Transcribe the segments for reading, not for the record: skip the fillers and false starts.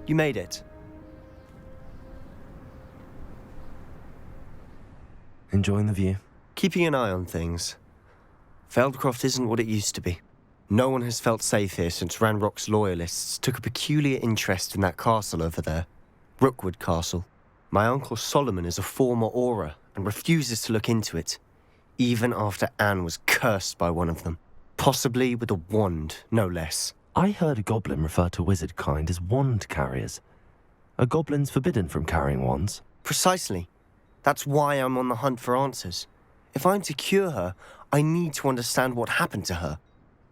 You made it. Enjoying the view? Keeping an eye on things. Feldcroft isn't what it used to be. No one has felt safe here since Ranrock's loyalists took a peculiar interest in that castle over there. Rookwood Castle. My uncle Solomon is a former Auror and refuses to look into it, even after Anne was cursed by one of them. Possibly with a wand, no less. I heard a goblin refer to wizard kind as wand carriers. Are goblins forbidden from carrying wands? Precisely. That's why I'm on the hunt for answers. If I'm to cure her, I need to understand what happened to her.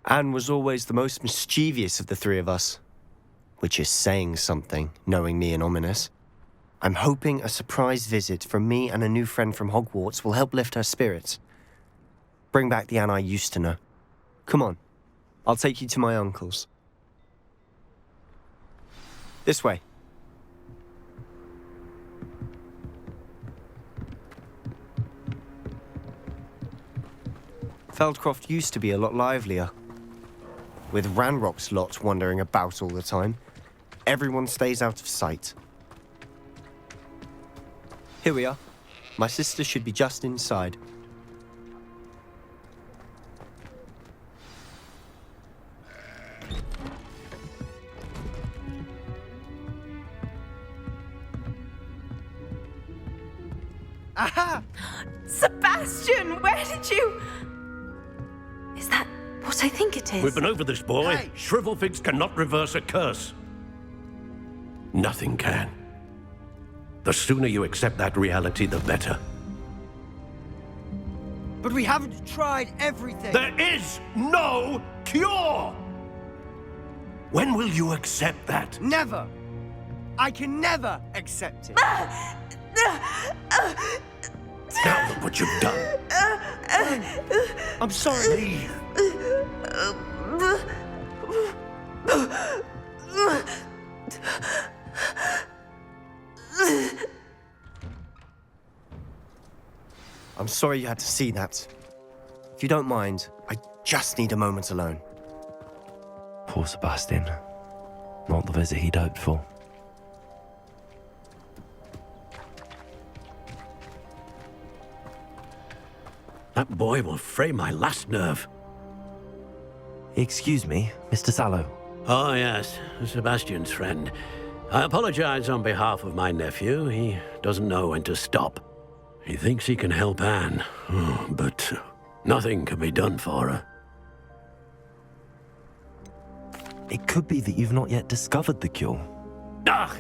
Anne was always the most mischievous of the three of us. Which is saying something, knowing me and Ominous. I'm hoping a surprise visit from me and a new friend from Hogwarts will help lift her spirits. Bring back the Anne I used to know. Come on, I'll take you to my uncle's. This way. Feldcroft used to be a lot livelier. With Ranrock's lot wandering about all the time, everyone stays out of sight. Here we are. My sister should be just inside. Aha! Sebastian, where did you... Is that what I think it is? We've been over this, boy. Hey! Shrivelfigs cannot reverse a curse. Nothing can. The sooner you accept that reality, the better. But we haven't tried everything. There is no cure! When will you accept that? Never. I can never accept it. Now look what you've done. I'm sorry. Leave. I'm sorry you had to see that. If you don't mind, I just need a moment alone. Poor Sebastian. Not the visit he'd hoped for. That boy will fray my last nerve. Excuse me, Mr. Sallow. Oh, yes, Sebastian's friend. I apologize on behalf of my nephew. He doesn't know when to stop. He thinks he can help Anne, but nothing can be done for her. It could be that you've not yet discovered the cure. Ah,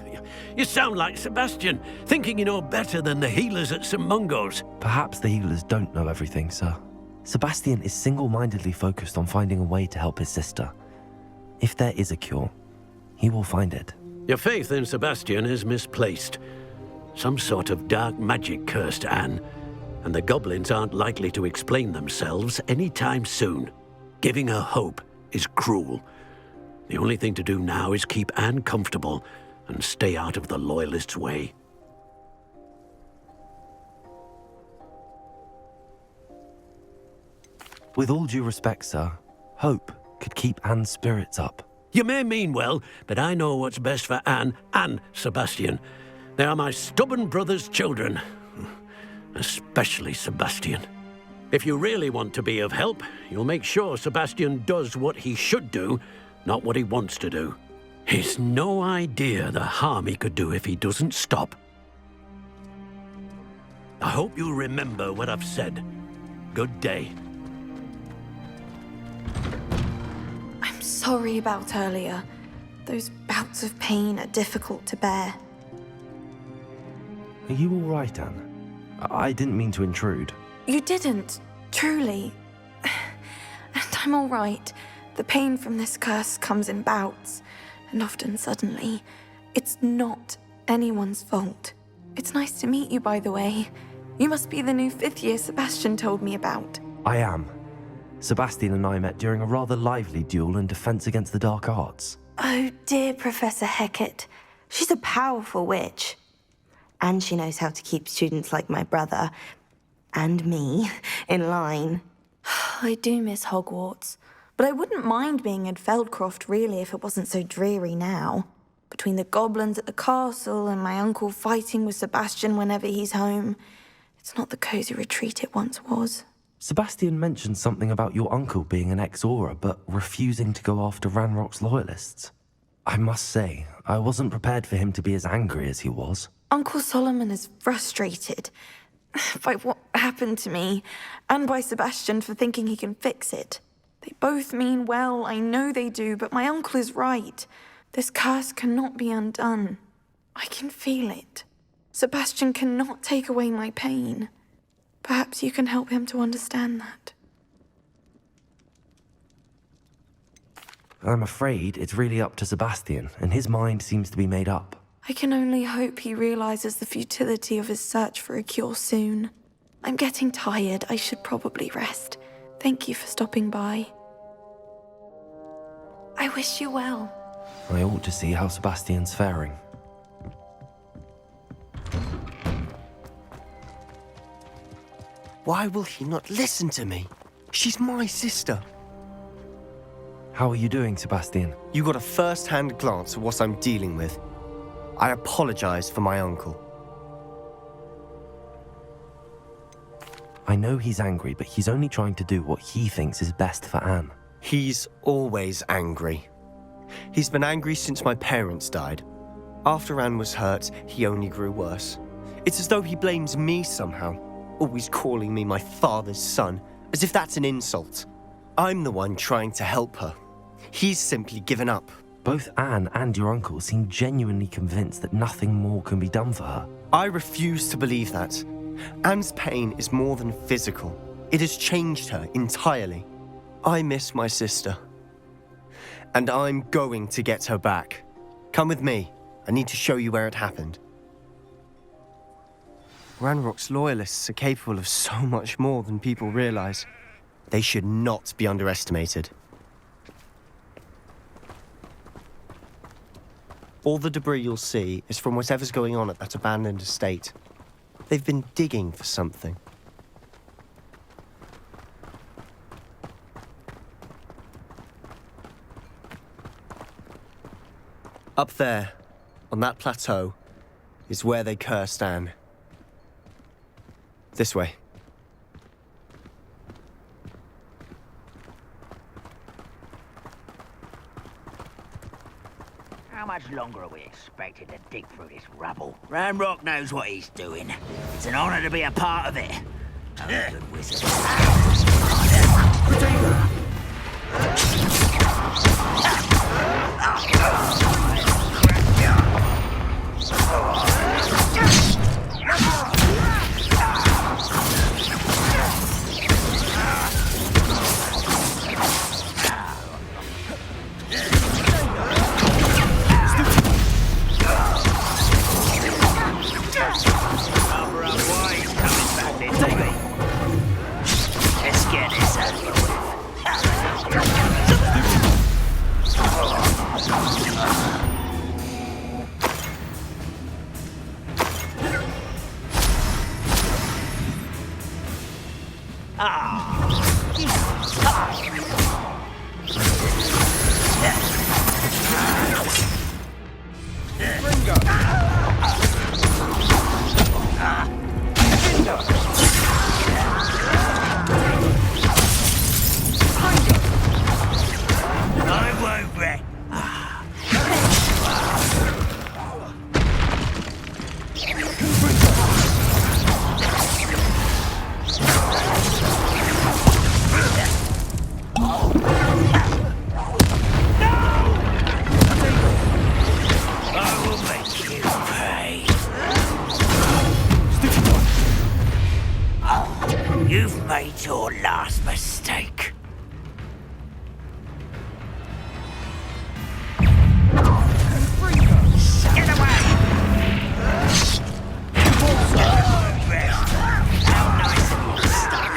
you sound like Sebastian, thinking you know better than the healers at St. Mungo's. Perhaps the healers don't know everything, sir. Sebastian is single-mindedly focused on finding a way to help his sister. If there is a cure, he will find it. Your faith in Sebastian is misplaced. Some sort of dark magic cursed Anne, and the goblins aren't likely to explain themselves anytime soon. Giving her hope is cruel. The only thing to do now is keep Anne comfortable and stay out of the Loyalists' way. With all due respect, sir, hope could keep Anne's spirits up. You may mean well, but I know what's best for Anne and Sebastian. They are my stubborn brother's children. Especially Sebastian. If you really want to be of help, you'll make sure Sebastian does what he should do, not what he wants to do. He's no idea the harm he could do if he doesn't stop. I hope you remember what I've said. Good day. I'm sorry about earlier. Those bouts of pain are difficult to bear. Are you all right, Anne? I didn't mean to intrude. You didn't, truly. And I'm all right. The pain from this curse comes in bouts, and often suddenly. It's not anyone's fault. It's nice to meet you, by the way. You must be the new fifth-year Sebastian told me about. I am. Sebastian and I met during a rather lively duel in defense against the dark arts. Oh, dear Professor Hecat. She's a powerful witch. And she knows how to keep students like my brother, and me, in line. I do miss Hogwarts, but I wouldn't mind being in Feldcroft, really, if it wasn't so dreary now. But between the goblins at the castle and my uncle fighting with Sebastian whenever he's home. It's not the cozy retreat it once was. Sebastian mentioned something about your uncle being an ex-Aura, but refusing to go after Ranrock's loyalists. I must say, I wasn't prepared for him to be as angry as he was. Uncle Solomon is frustrated by what happened to me, and by Sebastian for thinking he can fix it. They both mean well, I know they do, but my uncle is right. This curse cannot be undone. I can feel it. Sebastian cannot take away my pain. Perhaps you can help him to understand that. I'm afraid it's really up to Sebastian, and his mind seems to be made up. I can only hope he realizes the futility of his search for a cure soon. I'm getting tired. I should probably rest. Thank you for stopping by. I wish you well. I ought to see how Sebastian's faring. Why will he not listen to me? She's my sister. How are you doing, Sebastian? You got a first-hand glance at what I'm dealing with. I apologize for my uncle. I know he's angry, but he's only trying to do what he thinks is best for Anne. He's always angry. He's been angry since my parents died. After Anne was hurt, he only grew worse. It's as though he blames me somehow, always calling me my father's son, as if that's an insult. I'm the one trying to help her. He's simply given up. Both Anne and your uncle seem genuinely convinced that nothing more can be done for her. I refuse to believe that. Anne's pain is more than physical. It has changed her entirely. I miss my sister. And I'm going to get her back. Come with me. I need to show you where it happened. Ranrock's loyalists are capable of so much more than people realize. They should not be underestimated. All the debris you'll see is from whatever's going on at that abandoned estate. They've been digging for something. Up there, on that plateau, is where they cursed Anne. This way. How much longer are we expected to dig through this rubble? Ranrock knows what he's doing. It's an honor to be a part of it. Oh, good wizard. Let's get this over with. I won't wreck. I will make you pay. You've made your last mistake. Get away! How nice of you to stop.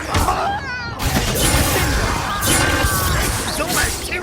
It's almost too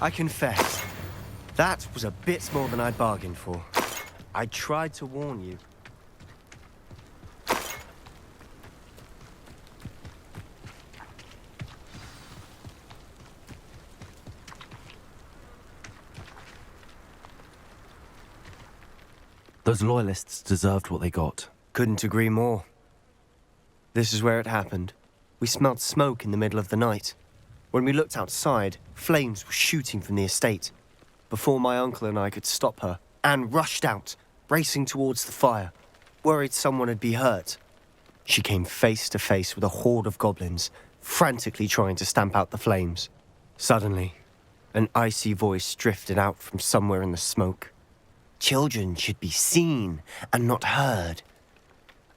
I confess, that was a bit more than I'd bargained for. I tried to warn you. Those loyalists deserved what they got. Couldn't agree more. This is where it happened. We smelled smoke in the middle of the night. When we looked outside, flames were shooting from the estate. Before my uncle and I could stop her, Anne rushed out, racing towards the fire, worried someone had been hurt. She came face to face with a horde of goblins, frantically trying to stamp out the flames. Suddenly, an icy voice drifted out from somewhere in the smoke. Children should be seen and not heard.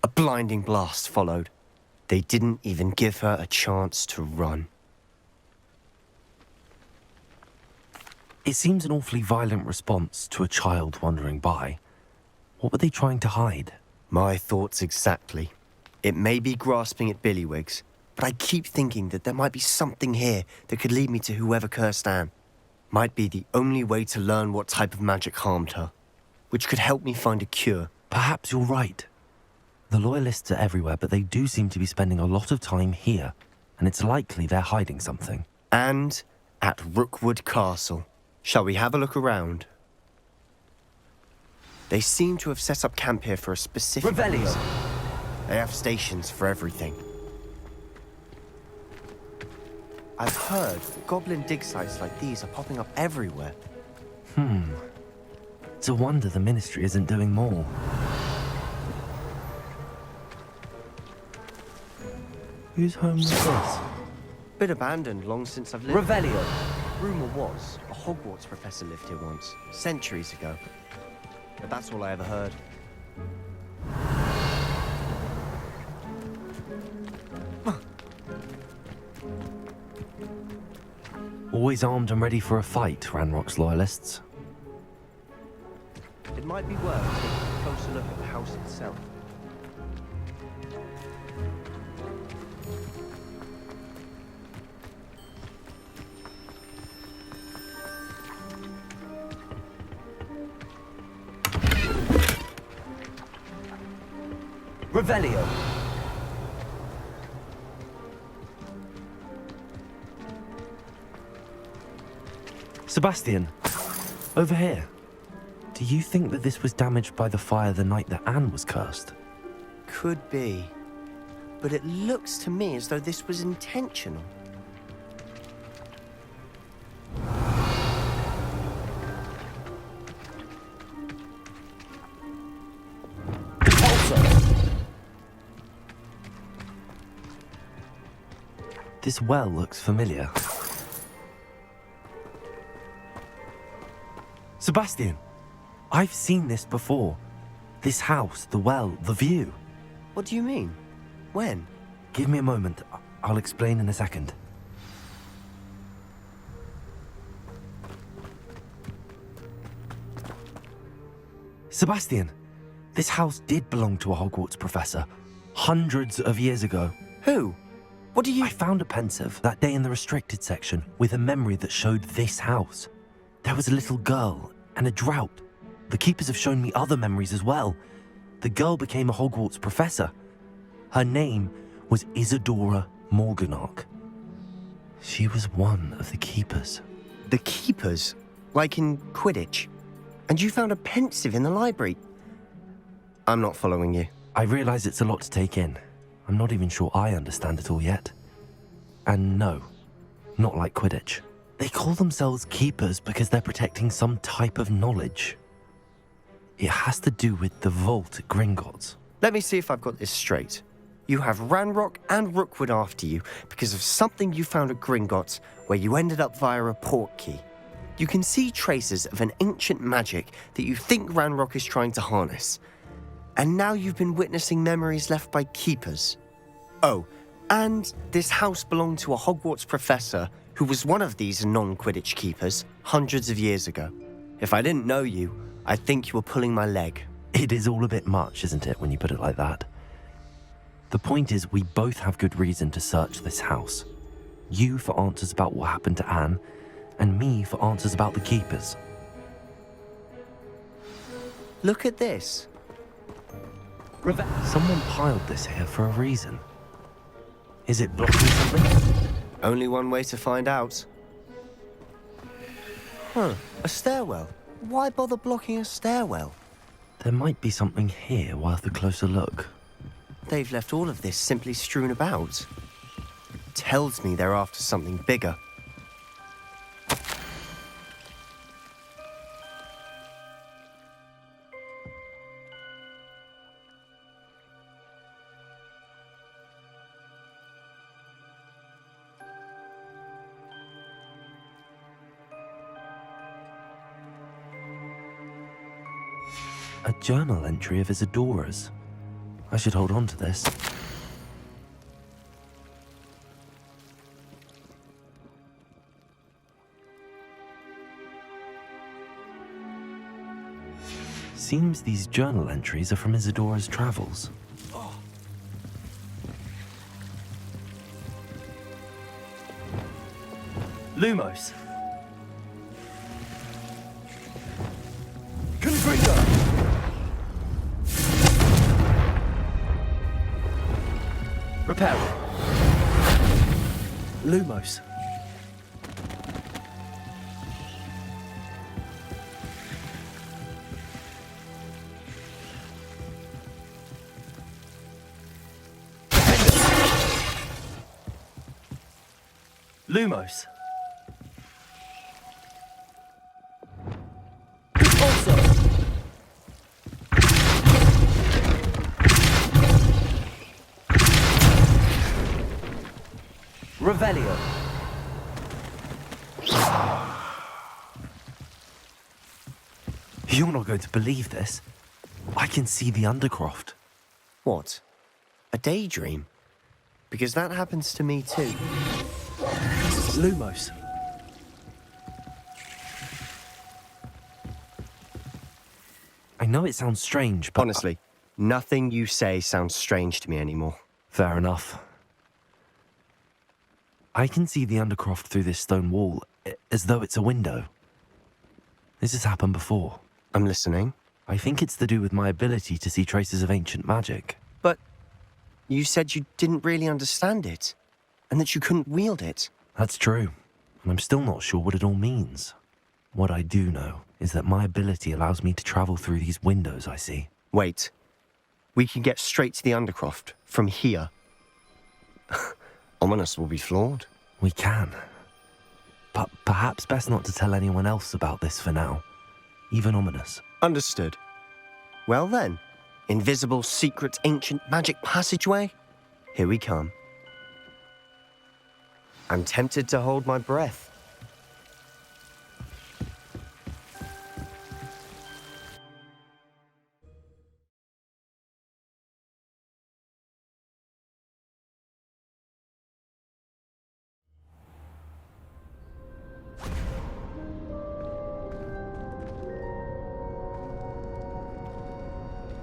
A blinding blast followed. They didn't even give her a chance to run. It seems an awfully violent response to a child wandering by. What were they trying to hide? My thoughts exactly. It may be grasping at Billywigs, but I keep thinking that there might be something here that could lead me to whoever cursed Anne. Might be the only way to learn what type of magic harmed her, which could help me find a cure. Perhaps you're right. The Loyalists are everywhere, but they do seem to be spending a lot of time here, and it's likely they're hiding something. And at Rookwood Castle. Shall we have a look around? They seem to have set up camp here for a specific reason. They have stations for everything. I've heard that goblin dig sites like these are popping up everywhere. It's a wonder the Ministry isn't doing more. Whose home is this? Been abandoned long since I've lived. Revelio. Rumour was a Hogwarts professor lived here once, centuries ago. But that's all I ever heard. Always armed and ready for a fight, Ranrock's Loyalists. It might be worth taking a closer look at the house itself. Revelio. Sebastian, over here. Do you think that this was damaged by the fire the night that Anne was cursed? Could be. But it looks to me as though this was intentional. This well looks familiar. Sebastian, I've seen this before. This house, the well, the view. What do you mean? When? Give me a moment. I'll explain in a second. Sebastian, this house did belong to a Hogwarts professor. Hundreds of years ago. Who? What do you... I found a pensive that day in the restricted section with a memory that showed this house. There was a little girl and a drought. The keepers have shown me other memories as well. The girl became a Hogwarts professor. Her name was Isadora Morganach. She was one of the keepers. The keepers? Like in Quidditch? And you found a pensive in the library? I'm not following you. I realize it's a lot to take in. I'm not even sure I understand it all yet. And no, not like Quidditch. They call themselves keepers because they're protecting some type of knowledge. It has to do with the vault at Gringotts. Let me see if I've got this straight. You have Ranrock and Rookwood after you because of something you found at Gringotts where you ended up via a portkey. You can see traces of an ancient magic that you think Ranrock is trying to harness. And now you've been witnessing memories left by keepers. Oh, and this house belonged to a Hogwarts professor who was one of these non-Quidditch keepers hundreds of years ago. If I didn't know you, I'd think you were pulling my leg. It is all a bit much, isn't it, when you put it like that? The point is, we both have good reason to search this house. You for answers about what happened to Anne, and me for answers about the keepers. Look at this. Someone piled this here for a reason. Is it blocking something? Only one way to find out. A stairwell. Why bother blocking a stairwell? There might be something here worth a closer look. They've left all of this simply strewn about. Tells me they're after something bigger. A journal entry of Isadora's. I should hold on to this. Seems these journal entries are from Isadora's travels. Lumos. Repair. Lumos. Lumos. Also. Revelio. You're not going to believe this. I can see the Undercroft. What? A daydream? Because that happens to me too. Lumos. I know it sounds strange, but... Honestly, nothing you say sounds strange to me anymore. Fair enough. I can see the Undercroft through this stone wall, as though it's a window. This has happened before. I'm listening. I think it's to do with my ability to see traces of ancient magic. But you said you didn't really understand it, and that you couldn't wield it. That's true, and I'm still not sure what it all means. What I do know is that my ability allows me to travel through these windows I see. Wait. We can get straight to the Undercroft from here. Ominous will be flawed. We can. But perhaps best not to tell anyone else about this for now. Even Ominous. Understood. Well then, invisible, secret, ancient magic passageway? Here we come. I'm tempted to hold my breath.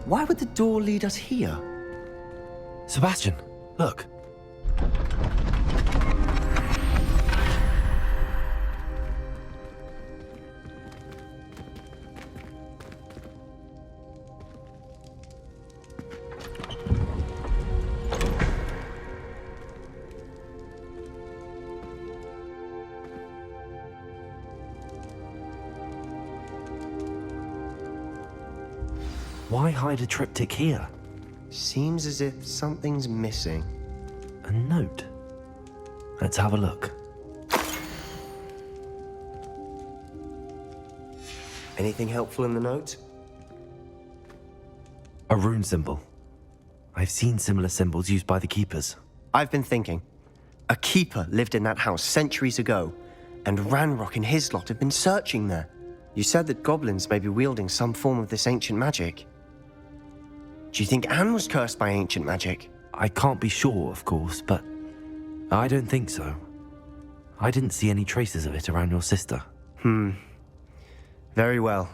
Why would the door lead us here? Sebastian, look. Why hide a triptych here? Seems as if something's missing. A note. Let's have a look. Anything helpful in the note? A rune symbol. I've seen similar symbols used by the keepers. I've been thinking. A keeper lived in that house centuries ago, and Ranrock and his lot have been searching there. You said that goblins may be wielding some form of this ancient magic. Do you think Anne was cursed by ancient magic? I can't be sure, of course, but I don't think so. I didn't see any traces of it around your sister. Very well.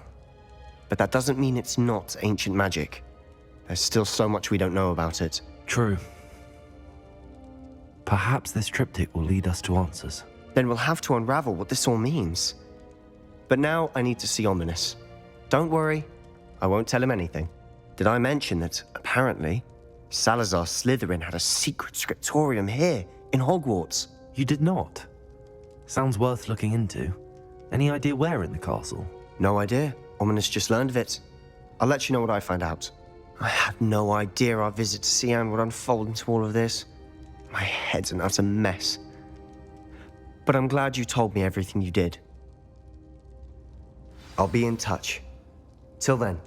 But that doesn't mean it's not ancient magic. There's still so much we don't know about it. True. Perhaps this triptych will lead us to answers. Then we'll have to unravel what this all means. But now I need to see Ominous. Don't worry, I won't tell him anything. Did I mention that, apparently, Salazar Slytherin had a secret scriptorium here, in Hogwarts? You did not? Sounds worth looking into. Any idea where in the castle? No idea. Ominous just learned of it. I'll let you know what I find out. I had no idea our visit to Cian would unfold into all of this. My head's an utter mess. But I'm glad you told me everything you did. I'll be in touch. Till then.